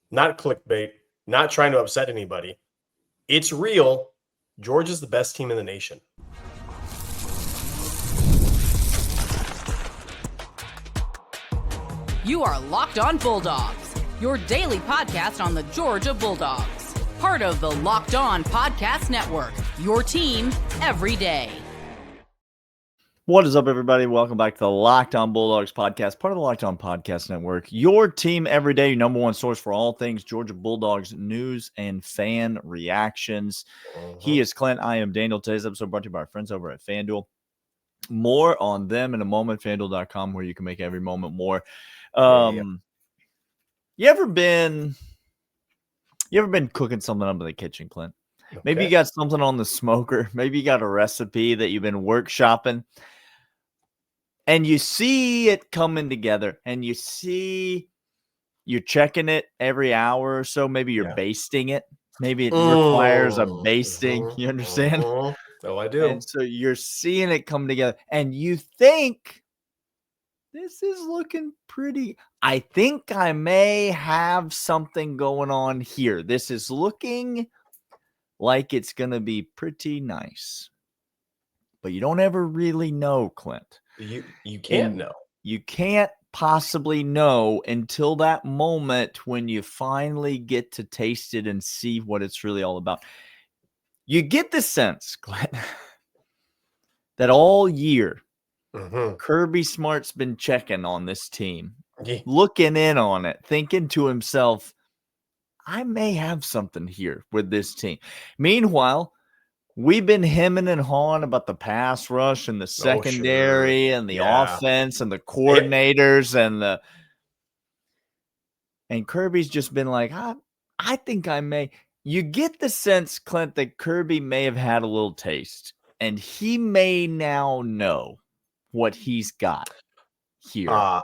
not clickbait, not trying to upset anybody. It's real. Georgia's the best team in the nation. You are Locked On Bulldogs, your daily podcast on the Georgia Bulldogs. Part of the Locked On Podcast Network, your team every day. What is up, everybody? Welcome back to the Locked On Bulldogs podcast, part of the Locked On Podcast Network, your team every day, your number one source for all things Georgia Bulldogs news and fan reactions. He is Clint. I am Daniel. Today's episode brought to you by our friends over at FanDuel. More on them in a moment, FanDuel.com, where you can make every moment more. You ever been cooking something up in the kitchen, Clint? Okay. Maybe you got something on the smoker. Maybe you got a recipe that you've been workshopping. And you see it coming together, and you see you're checking it every hour or so. Maybe you're basting it. Maybe it requires a basting. You understand? Oh, I do. And so you're seeing it come together, and you think, this is looking pretty. I think I may have something going on here. This is looking like it's going to be pretty nice. But you don't ever really know, Clint. You can't know. You can't possibly know until that moment when you finally get to taste it and see what it's really all about. You get the sense, Clint, that all year, Kirby Smart's been checking on this team, looking in on it, thinking to himself, I may have something here with this team. Meanwhile, we've been hemming and hawing about the pass rush and the secondary and the offense and the coordinators and Kirby's just been like, I think I may. You get the sense, Clint, that Kirby may have had a little taste, and he may now know what he's got here,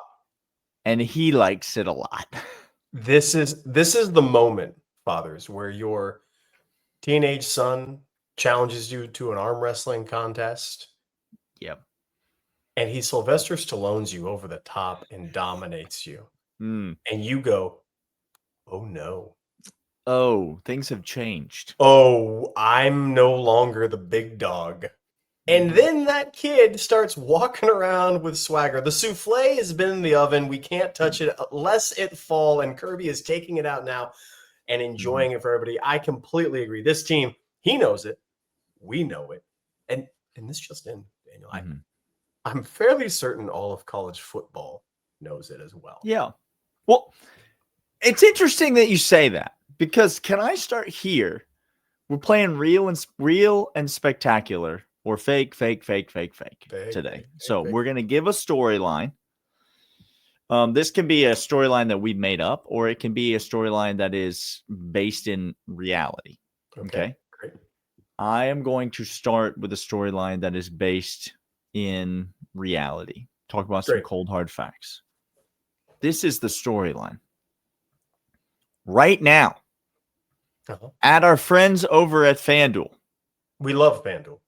and he likes it a lot. This is the moment, fathers, where your teenage son challenges you to an arm wrestling contest. Yep. And he Sylvester Stallones you over the top and dominates you. And you go, oh no. Oh, things have changed. Oh, I'm no longer the big dog. And then that kid starts walking around with swagger. The souffle has been in the oven. We can't touch it unless it fall. And Kirby is taking it out now and enjoying it for everybody. I completely agree. This team, he knows it. We know it. And this just in, Daniel, I'm fairly certain all of college football knows it as well. Yeah. Well, it's interesting that you say that, because can I start here? We're playing real and spectacular, or fake today. We're going to give a storyline. This can be a storyline that we made up, or it can be a storyline that is based in reality. Okay? Great. I am going to start with a storyline that is based in reality. Talk about some cold, hard facts. This is the storyline. Right now, at our friends over at FanDuel. We love FanDuel.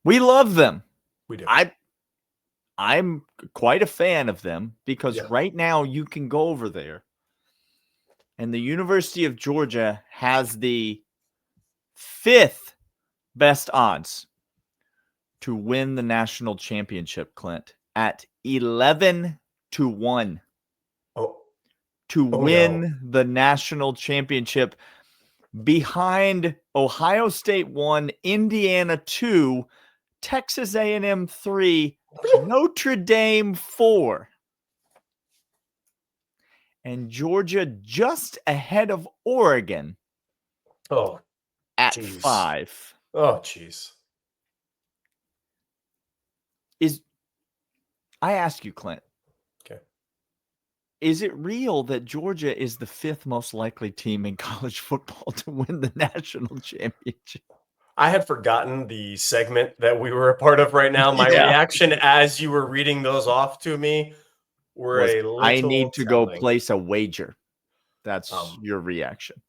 We love them. We do. I'm quite a fan of them, because right now you can go over there and the University of Georgia has the 5th best odds to win the national championship, Clint, at 11-1. To win the national championship, behind Ohio State 1, Indiana 2, Texas A&M 3, Notre Dame 4. And Georgia just ahead of Oregon at 5. Oh, jeez. I ask you, Clint. Okay. Is it real that Georgia is the 5th most likely team in college football to win the national championship? I had forgotten the segment that we were a part of right now. My reaction as you were reading those off to me were a little I need to go place a wager. That's your reaction.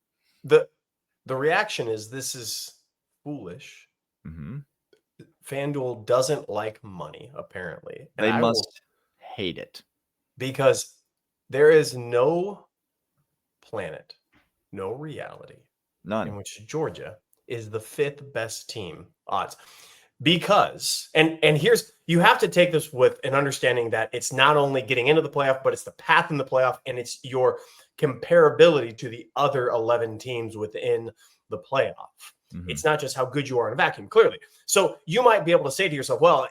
The reaction is, this is foolish. FanDuel doesn't like money, apparently. And they must hate it. Because there is no planet no reality in None. which Georgia is the 5th best team odds. Because, and here's, you have to take this with an understanding that it's not only getting into the playoff, but it's the path in the playoff, and it's your comparability to the other 11 teams within the playoff. Mhm. It's not just how good you are in a vacuum, clearly. So you might be able to say to yourself, well,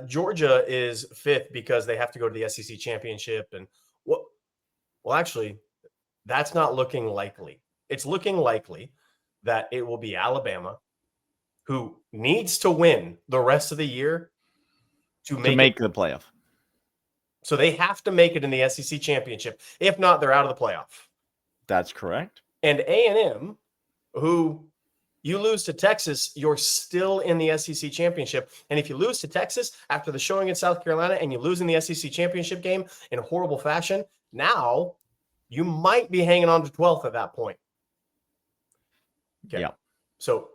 Georgia is 5th because they have to go to the SEC championship. And well, actually, that's not looking likely. It's looking likely that it will be Alabama, who needs to win the rest of the year to make the playoff. So they have to make it in the SEC championship. If not, they're out of the playoff. That's correct. And A&M, who you lose to Texas, you're still in the SEC championship. And if you lose to Texas after the showing in South Carolina and you lose in the SEC championship game in horrible fashion, now you might be hanging on to 12th at that point. Okay. Yeah. So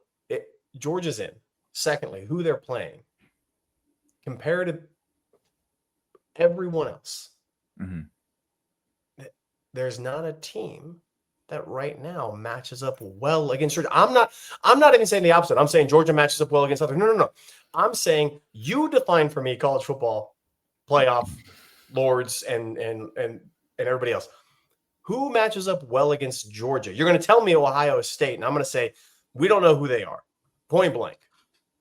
Georgia's in. Secondly, who they're playing compared to everyone else. Mm-hmm. There's not a team that right now matches up well against Georgia. I'm not even saying the opposite. I'm saying Georgia matches up well against others. No. I'm saying you define for me college football playoff lords and everybody else. Who matches up well against Georgia? You're going to tell me Ohio State, and I'm going to say we don't know who they are. Point blank.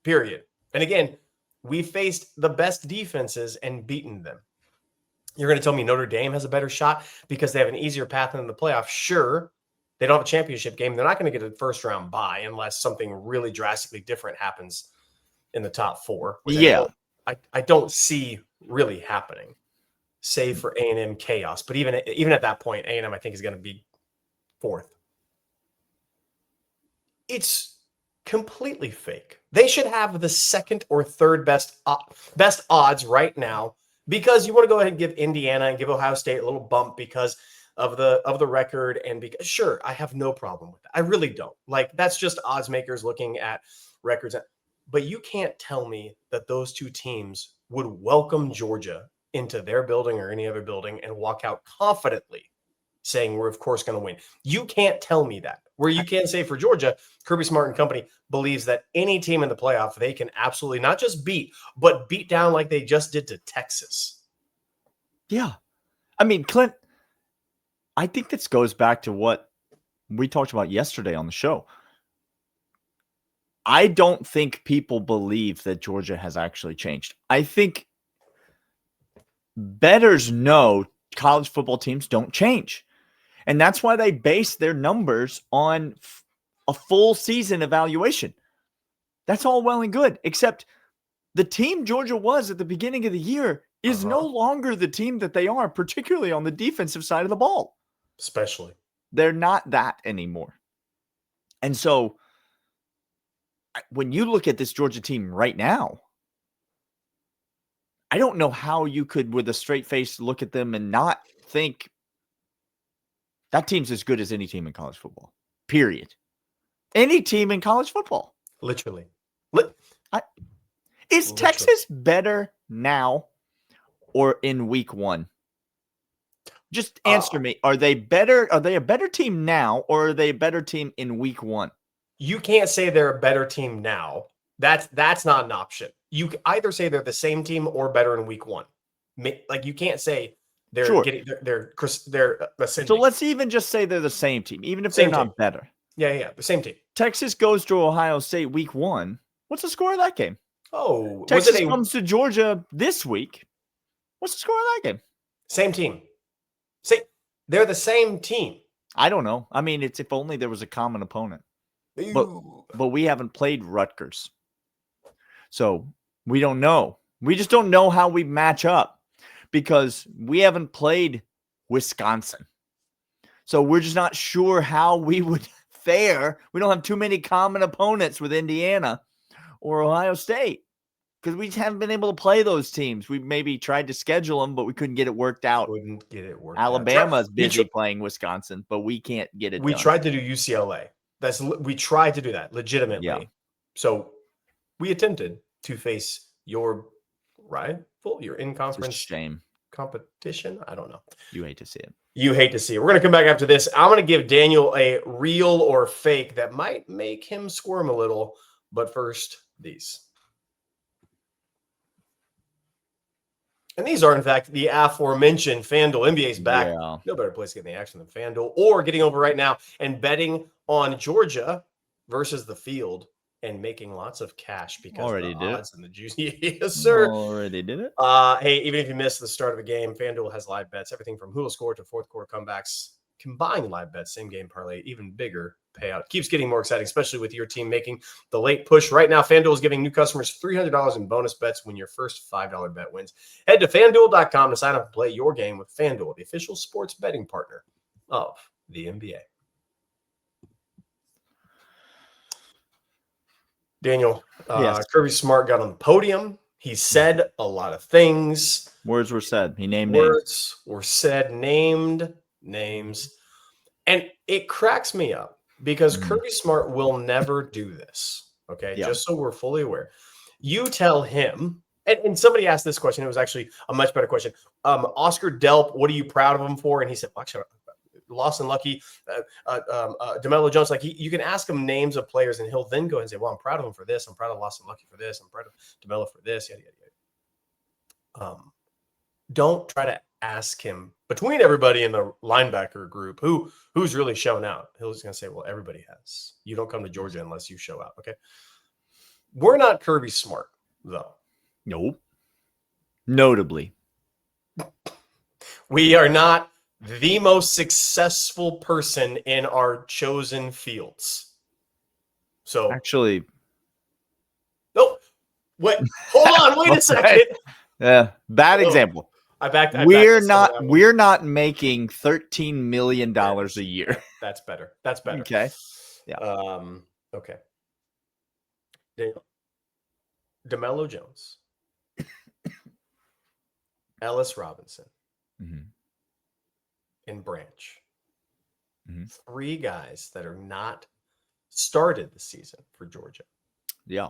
Period. And again, we faced the best defenses and beaten them. You're going to tell me Notre Dame has a better shot because they have an easier path in the playoff. Sure, they don't have a championship game. They're not going to get a first-round bye unless something really drastically different happens in the top 4. Yeah. I don't see really happening, save for A&M chaos. But even at that point, A&M, I think, is going to be 4th. It's completely fake. They should have the 2nd or 3rd best odds right now, because you want to go ahead and give Indiana and give Ohio State a little bump because of the record, and because sure, I have no problem with that. I really don't. Like, that's just odds makers looking at records. But you can't tell me that those two teams would welcome Georgia into their building or any other building and walk out confidently saying we're of course going to win. You can't tell me that. Where you can say for Georgia, Kirby Smart and company believes that any team in the playoff they can absolutely not just beat, but beat down like they just did to Texas. Yeah. I mean, Clint, I think this goes back to what we talked about yesterday on the show. I don't think people believe that Georgia has actually changed. I think bettors know college football teams don't change. And that's why they base their numbers on a full season evaluation. That's all well and good, except the team Georgia was at the beginning of the year is no longer the team that they are, particularly on the defensive side of the ball. Especially. They're not that anymore. And so when you look at this Georgia team right now, I don't know how you could, with a straight face, look at them and not think that team's as good as any team in college football, period. Any team in college football. Literally. Is Texas better now or in week 1? Just answer me. Are they better? Are they a better team now, or are they a better team in week 1? You can't say they're a better team now. That's not an option. You can either say they're the same team or better in week 1. Like, you can't say they're Sure. they're ascending. So let's even just say they're the same team, even if they're not better. Yeah, the same team. Texas goes to Ohio State week 1. What's the score of that game? Oh, Texas comes to Georgia this week. What's the score of that game? Same team. They're the same team. I don't know. I mean, it's if only there was a common opponent. But we haven't played Rutgers. So we don't know. We just don't know how we match up because we haven't played Wisconsin. So we're just not sure how we would fare. We don't have too many common opponents with Indiana or Ohio State because we just haven't been able to play those teams. We maybe tried to schedule them, but we couldn't get it worked out. Alabama's busy playing Wisconsin, but we can't get it We done. tried to do UCLA. We tried to do that legitimately. Yeah. So we attempted to face your rival, your in-conference It's a shame. competition. I don't know. You hate to see it. You hate to see it. We're going to come back after this. I'm going to give Daniel a real or fake that might make him squirm a little. But first, these. And these are, in fact, the aforementioned FanDuel. NBA's back. Yeah. No better place to get in the action than FanDuel, or getting over right now and betting on Georgia versus the field and making lots of cash because Already the did odds and the juice. Yes, sir. Already did it. Hey, even if you missed the start of the game, FanDuel has live bets, everything from who will score to fourth quarter comebacks, combined live bets, same game parlay, even bigger payout. Keeps getting more exciting, especially with your team making the late push. Right now, FanDuel is giving new customers $300 in bonus bets when your first $5 bet wins. Head to FanDuel.com to sign up and play your game with FanDuel, the official sports betting partner of the NBA. Daniel, Yes. Kirby Smart got on the podium. He said a lot of things. Words were said. He named names. Words were said, named names. And it cracks me up because Kirby Smart will never do this. Okay. Yeah. Just so we're fully aware. You tell him, and somebody asked this question. It was actually a much better question. Oscar Delp, what are you proud of him for? And he said, well, actually, Lawson Lucky, DeMelo Jones. Like you can ask him names of players, and he'll then go and say, "Well, I'm proud of him for this. I'm proud of Lawson Lucky for this. I'm proud of DeMelo for this." Yada yada yada. Don't try to ask him between everybody in the linebacker group who's really shown out. He's going to say, "Well, everybody has. You don't come to Georgia unless you show out." Okay. We're not Kirby Smart though. Nope. Notably, we are not the most successful person in our chosen fields. So actually, no, wait, hold on, wait a second. Yeah, bad example. We're not making $13 million a year. That's better. That's better. Okay. Yeah. Okay. DeMelo Jones, Ellis Robinson, and Branch. 3 guys that are not started the season for Georgia. Yeah.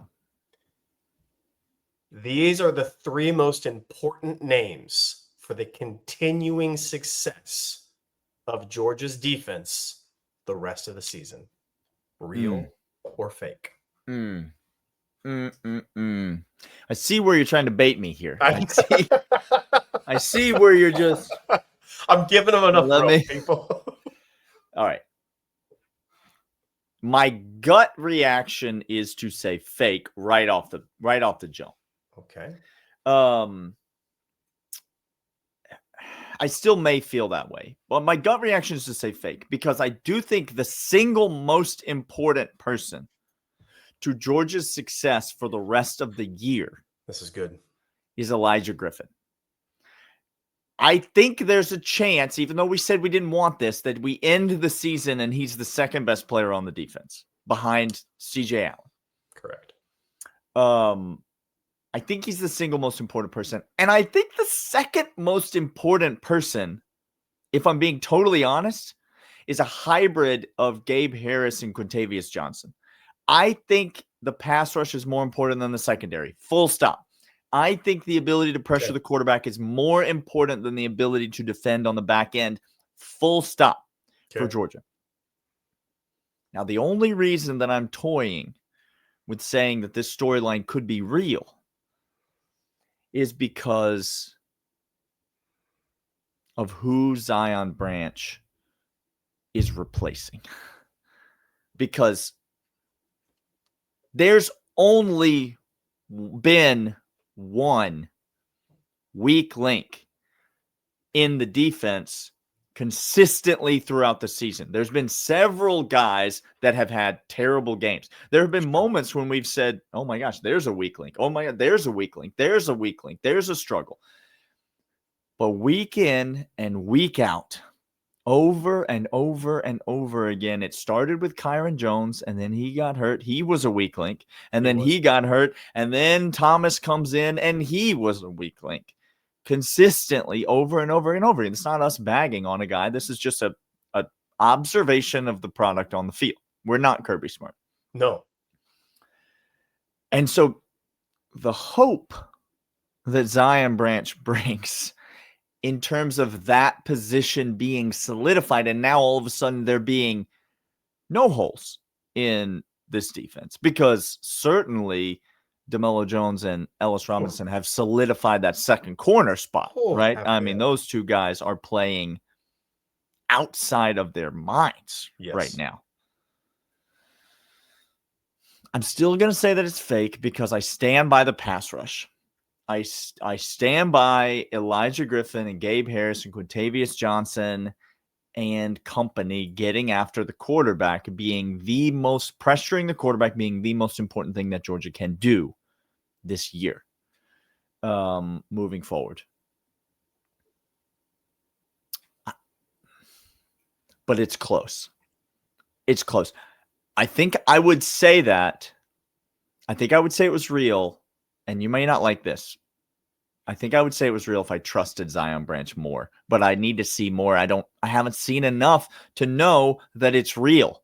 These are the 3 most important names for the continuing success of Georgia's defense the rest of the season. Real or fake? I see where you're trying to bait me here. I see where you're just... I'm giving them enough rope, people. All right. My gut reaction is to say fake right off the jump. Okay. I still may feel that way, but my gut reaction is to say fake because I do think the single most important person to Georgia's success for the rest of the year, this is good, is Elijah Griffin. I think there's a chance, even though we said we didn't want this, that we end the season and he's the second best player on the defense behind CJ Allen. Correct. I think he's the single most important person. And I think the second most important person, if I'm being totally honest, is a hybrid of Gabe Harris and Quintavious Johnson. I think the pass rush is more important than the secondary. Full stop. I think the ability to pressure the quarterback is more important than the ability to defend on the back end. Full stop for Georgia. Now, the only reason that I'm toying with saying that this storyline could be real is because of who Zion Branch is replacing. Because there's only been one weak link in the defense consistently throughout the season. There's been several guys that have had terrible games. There have been moments when we've said, oh my gosh, there's a weak link. Oh my God, there's a weak link. There's a weak link. There's a struggle. But week in and week out, over and over and over again, it started with Kyron Jones, and then he got hurt. He was a weak link. And then he got hurt. And then Thomas comes in, and he was a weak link. Consistently over and over and over. And it's not us bagging on a guy. This is just a observation of the product on the field. We're not Kirby Smart. No. And so the hope that Zion Branch brings in terms of that position being solidified. And now all of a sudden there being no holes in this defense, because certainly DeMello Jones and Ellis Robinson have solidified that second corner spot, right? I mean, those two guys are playing outside of their minds right now. I'm still going to say that it's fake because I stand by the pass rush. I stand by Elijah Griffin and Gabe Harris and Quintavious Johnson and company getting after the quarterback, being the most pressuring the quarterback, being the most important thing that Georgia can do this year, moving forward. But it's close. It's close. I think I would say that. I think I would say it was real, and you may not like this. I think I would say it was real if I trusted Zion Branch more, but I need to see more. I haven't seen enough to know that it's real.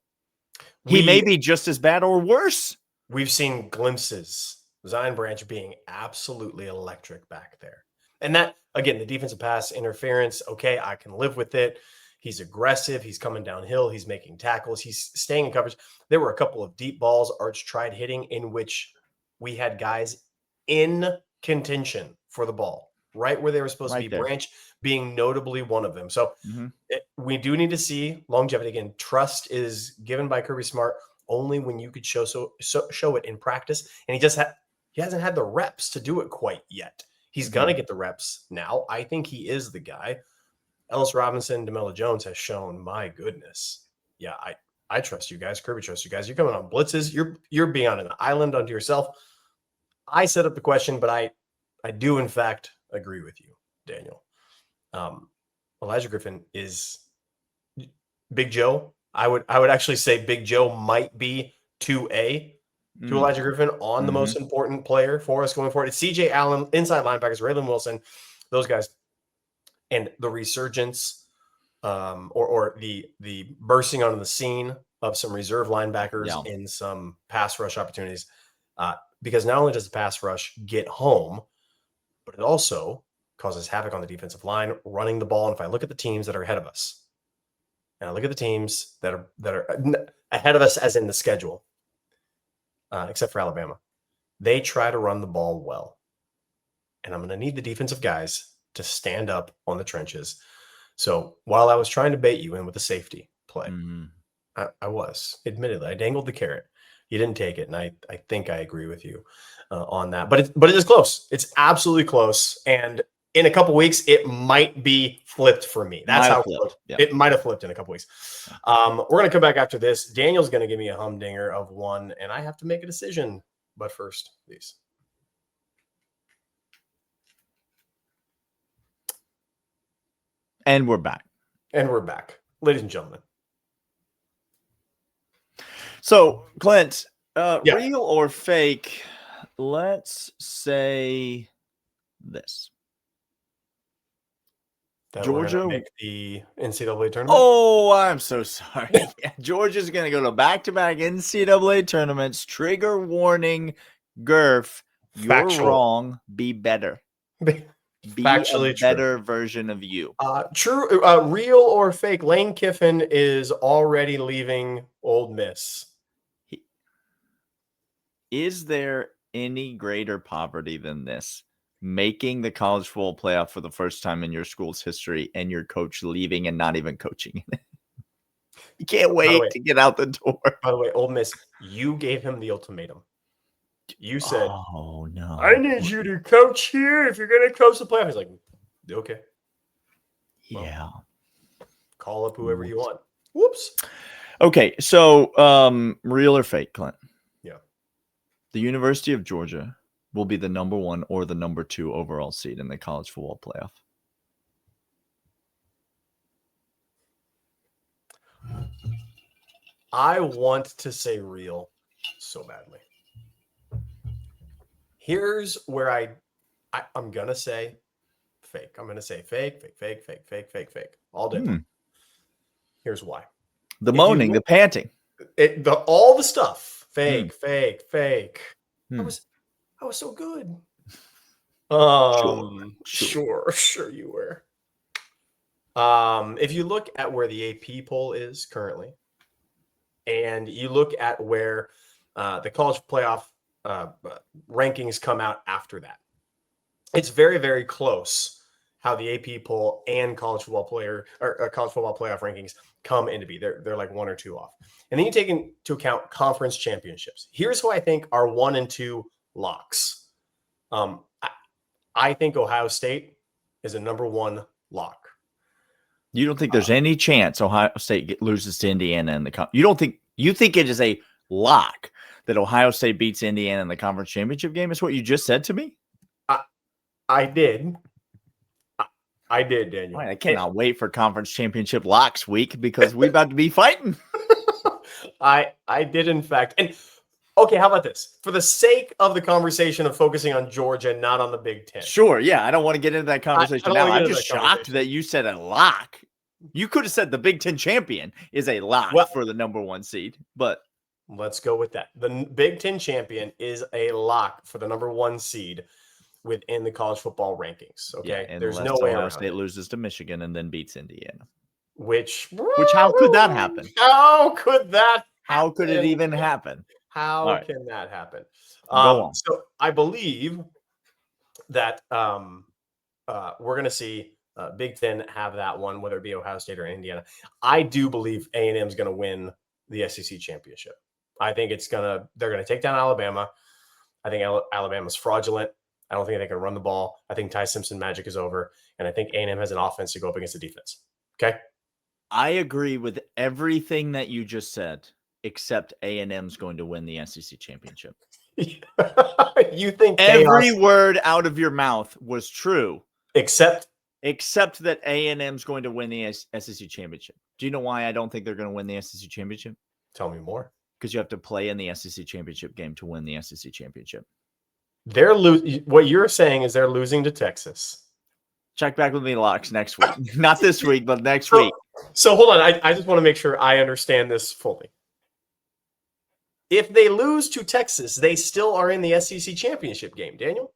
He may be just as bad or worse. We've seen glimpses. Zion Branch being absolutely electric back there. And that, again, the defensive pass interference, okay, I can live with it. He's aggressive. He's coming downhill. He's making tackles. He's staying in coverage. There were a couple of deep balls Arch tried hitting in which we had guys in contention for the ball, right where they were supposed to be. Branch being notably one of them. So we do need to see longevity. Again, trust is given by Kirby Smart only when you could show it in practice. And he hasn't had the reps to do it quite yet. He's going to get the reps now. I think he is the guy. Ellis Robinson, DeMello Jones has shown, my goodness. Yeah, I trust you guys. Kirby trusts you guys. You're coming on blitzes. You're being on an island unto yourself. I set up the question, but I do, in fact, agree with you, Daniel. Elijah Griffin is Big Joe. I would actually say Big Joe might be 2A to Elijah Griffin on the most important player for us going forward. It's CJ Allen, inside linebackers, Raylan Wilson, those guys. And the resurgence or the bursting onto the scene of some reserve linebackers in some pass rush opportunities. Because not only does the pass rush get home, but it also causes havoc on the defensive line, running the ball. And if I look at the teams that are ahead of us, and I look at the teams that are ahead of us as in the schedule, except for Alabama, they try to run the ball well. And I'm going to need the defensive guys to stand up on the trenches. So while I was trying to bait you in with a safety play, I was, admittedly, I dangled the carrot. You didn't take it, and I think I agree with you on that. But it is close. It's absolutely close. And in a couple weeks, it might be flipped for me. That's how close. It might have flipped in a couple weeks. We're going to come back after this. Daniel's going to give me a humdinger of one, and I have to make a decision. But first, these. And we're back. Ladies and gentlemen. So, Clint, real or fake, let's say this. Georgia make the NCAA tournament? Oh, I'm so sorry. Georgia's going to go to back-to-back NCAA tournaments. Trigger warning, Gurf. You're wrong. Be better. Be Factually a better version of you. True. Real or fake? Lane Kiffin is already leaving Ole Miss. Is there any greater poverty than this? Making the college football playoff for the first time in your school's history and your coach leaving and not even coaching. You can't wait to get out the door. By the way, Ole Miss, you gave him the ultimatum. You said, "Oh no, I need you to coach here if you're going to coach the playoff." He's like, "Okay, yeah, call up whoever you want." Whoops. Okay, so real or fake, Clint? Yeah, the University of Georgia will be the number 1 or the number 2 overall seed in the college football playoff. I want to say real so badly. Here's where I'm going to say fake. I'm going to say fake all day long. Here's why. The moaning, the panting. All the stuff. Fake. I was so good. Sure you were. If you look at where the AP poll is currently, and you look at where the college playoff rankings come out after that, it's very, very close how the AP poll and college football playoff rankings come into be. They're like 1 or 2 off. And then you take into account conference championships. Here's who I think are 1 and 2 locks. I think Ohio State is a number 1 lock. You don't think there's any chance Ohio State loses to Indiana in the you think it is a lock that Ohio State beats Indiana in the conference championship game? Is what you just said to me? I did. I did, Daniel. I cannot wait for conference championship locks week because we're about to be fighting. I did, in fact. And okay, how about this? For the sake of the conversation of focusing on Georgia, not on the Big Ten. Sure, yeah. I don't want to get into that conversation now. I'm just shocked that you said a lock. You could have said the Big Ten champion is a lock for the number 1 seed, but let's go with that. The Big Ten champion is a lock for the number 1 seed within the college football rankings. Okay, yeah, there's no way Ohio State loses to Michigan and then beats Indiana. Which how could that happen? How could that? How could it even happen? How can that happen? Go on. So I believe that we're going to see Big Ten have that one, whether it be Ohio State or Indiana. I do believe A&M is going to win the SEC championship. I think they're going to take down Alabama. I think Alabama's fraudulent. I don't think they can run the ball. I think Ty Simpson magic is over. And I think A&M has an offense to go up against the defense. Okay. I agree with everything that you just said, except A&M's going to win the SEC championship. You think every word out of your mouth was true, except that A&M's going to win the SEC championship. Do you know why I don't think they're going to win the SEC championship? Tell me more. Because you have to play in the SEC championship game to win the SEC championship. What you're saying is they're losing to Texas. Check back with me, Locks, next week. Not this week, but next week. So hold on. I just want to make sure I understand this fully. If they lose to Texas, they still are in the SEC championship game, Daniel?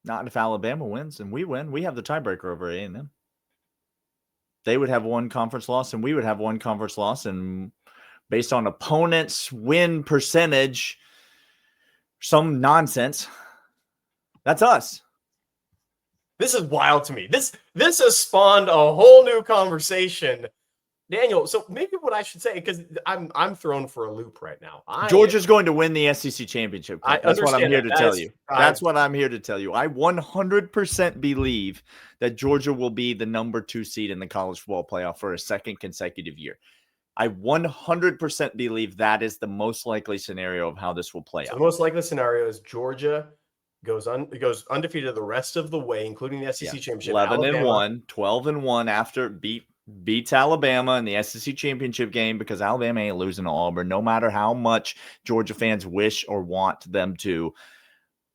Not if Alabama wins and we win. We have the tiebreaker over A&M. They would have 1 conference loss and we would have 1 conference loss. And based on opponents' win percentage, some nonsense, that's us. This is wild to me. This has spawned a whole new conversation, Daniel. So maybe what I should say, because I'm thrown for a loop right now. Georgia's going to win the SEC championship. That's what I'm here to tell you. That's what I'm here to tell you. I 100% believe that Georgia will be the number 2 seed in the college football playoff for a second consecutive year. I 100% believe that is the most likely scenario of how this will play out. The most likely scenario is Georgia goes undefeated the rest of the way, including the SEC championship. 11-1, 12-1 after beats Alabama in the SEC championship game because Alabama ain't losing to Auburn, no matter how much Georgia fans wish or want them to.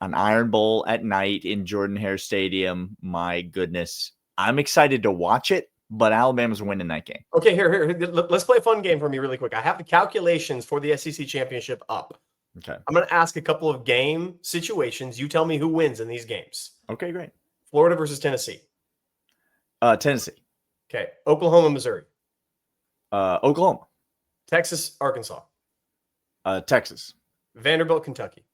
An Iron Bowl at night in Jordan-Hare Stadium. My goodness. I'm excited to watch it, but Alabama's winning that game. Okay, here. Let's play a fun game for me really quick. I have the calculations for the SEC championship up. Okay. I'm going to ask a couple of game situations. You tell me who wins in these games. Okay, great. Florida versus Tennessee. Tennessee. Okay. Oklahoma, Missouri. Oklahoma. Texas, Arkansas. Texas. Vanderbilt, Kentucky.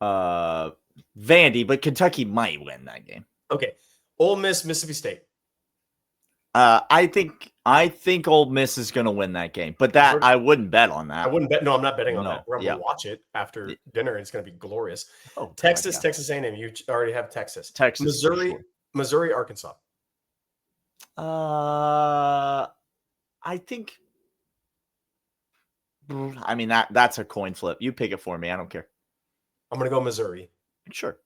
Vandy, but Kentucky might win that game. Okay. Ole Miss, Mississippi State. I think Ole Miss is going to win that game, but I wouldn't bet on that. I wouldn't bet. No, I'm not betting on that. We're going to Yeah. watch it after dinner, and it's going to be glorious. Oh, Texas, God, yeah. Texas A&M. You already have Texas. Texas, Missouri, for sure. Missouri, Arkansas. I think. I mean that's a coin flip. You pick it for me. I don't care. I'm going to go Missouri. Sure.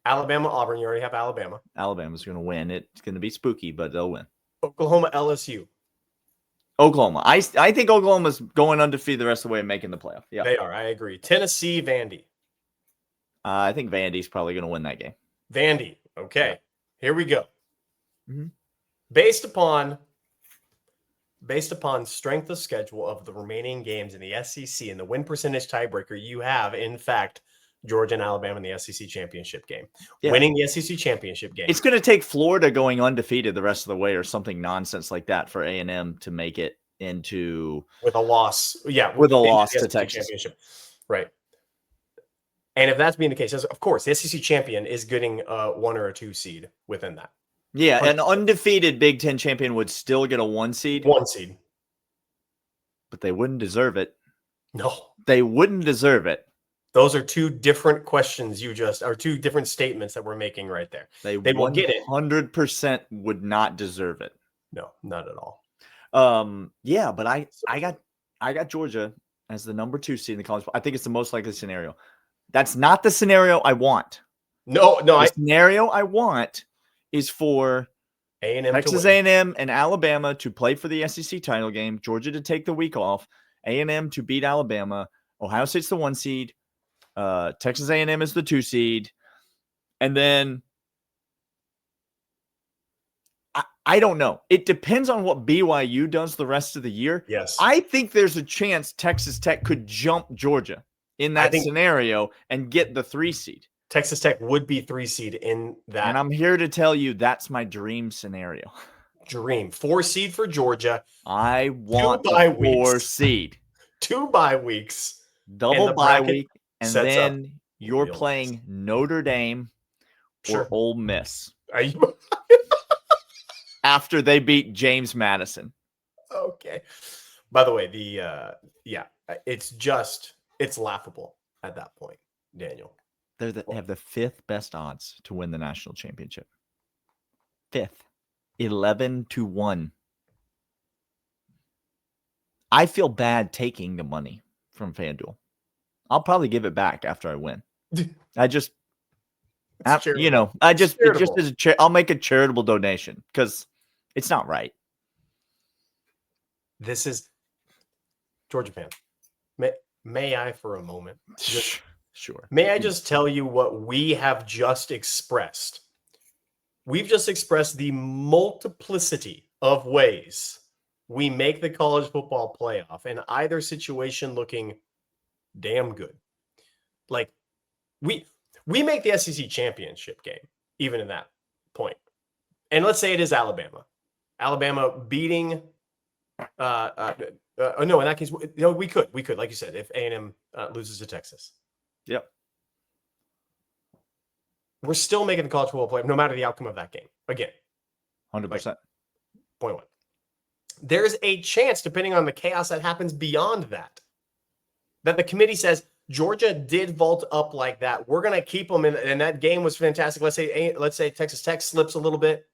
Alabama, Auburn. You already have Alabama. Alabama's going to win. It's going to be spooky, but they'll win. Oklahoma, LSU. Oklahoma. I think Oklahoma's going undefeated the rest of the way and making the playoff. Yeah, They are. I agree. Tennessee, Vandy. I think Vandy's probably going to win that game. Vandy. Okay. Yeah. Here we go. Mhm. Based upon strength of schedule of the remaining games in the SEC and the win percentage tiebreaker, you have, in fact, Georgia and Alabama in the SEC championship game. Yeah. Winning the SEC championship game. It's going to take Florida going undefeated the rest of the way or something nonsense like that for A&M to make it into with a loss. Yeah. With a into loss the to SEC Texas. Championship. Right. And if that's being the case, of course, the SEC champion is getting a 1 or a 2 seed within that. Yeah, an undefeated Big Ten champion would still get a 1 seed. 1 seed. But they wouldn't deserve it. No. They wouldn't deserve it. Those are 2 different questions or 2 different statements that we're making right there. They will get it. 100% would not deserve it. No, not at all. Yeah, but I got Georgia as the number 2 seed in the college. I think it's the most likely scenario. That's not the scenario I want. No. The scenario I want is for A&M Texas A&M and Alabama to play for the SEC title game, Georgia to take the week off, A&M to beat Alabama, Ohio State's the 1 seed, Texas A&M is the 2 seed, and then I don't know. It depends on what BYU does the rest of the year. Yes. I think there's a chance Texas Tech could jump Georgia in that scenario and get the 3 seed. Texas Tech would be 3 seed in that. And I'm here to tell you that's my dream scenario. Dream. 4 seed for Georgia. I want the 4 seed. 2 bye weeks. Double bye week. And then you're real playing Notre Dame or Ole Miss. Are you? After they beat James Madison. Okay. By the way, it's laughable at that point, Daniel. They have the 5th best odds to win the national championship. 5th. 11-1. I feel bad taking the money from FanDuel. I'll probably give it back after I win. I just, I'll make a charitable donation because it's not right. This is Georgia fan. May I for a moment? Sure. May I just tell you what we have just expressed? We've just expressed the multiplicity of ways we make the college football playoff in either situation looking damn good. Like we make the SEC championship game, even in that point. And let's say it is Alabama. Alabama beating no, in that case, we could, like you said, if A&M loses to Texas. Yep. We're still making the college football playoff, no matter the outcome of that game. Again, 100%. Point 1. There's a chance, depending on the chaos that happens beyond that the committee says Georgia did vault up like that. We're going to keep them in, and that game was fantastic. Let's say Texas Tech slips a little bit.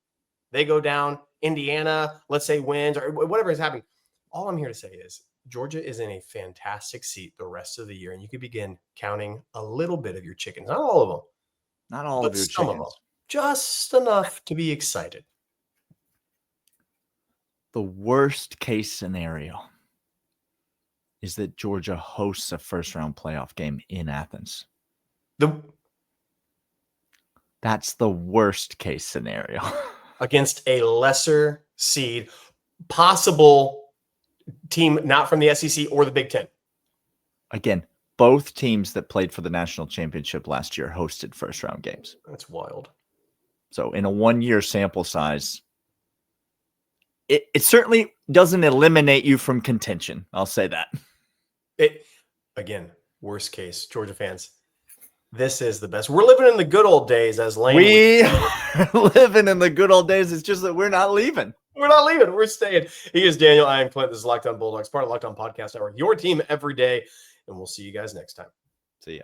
They go down. Indiana, let's say, wins or whatever is happening. All I'm here to say is Georgia is in a fantastic seat the rest of the year, and you could begin counting a little bit of your chickens. Not all of them. Not all of your some chickens. Of them. Just enough to be excited. The worst case scenario is that Georgia hosts a first-round playoff game in Athens. That's the worst case scenario. Against a lesser seed, possible team not from the SEC or the Big Ten. Again, both teams that played for the national championship last year hosted first-round games. That's wild. So in a 1-year sample size, it certainly doesn't eliminate you from contention. I'll say that. Again, worst case, Georgia fans, this is the best. We're living in the good old days, as Lane. We are living in the good old days. It's just that we're not leaving. We're not leaving. We're staying. He is Daniel. I am Clint. This is Locked On Bulldogs, part of Locked On Podcast Network. Your team every day. And we'll see you guys next time. See ya.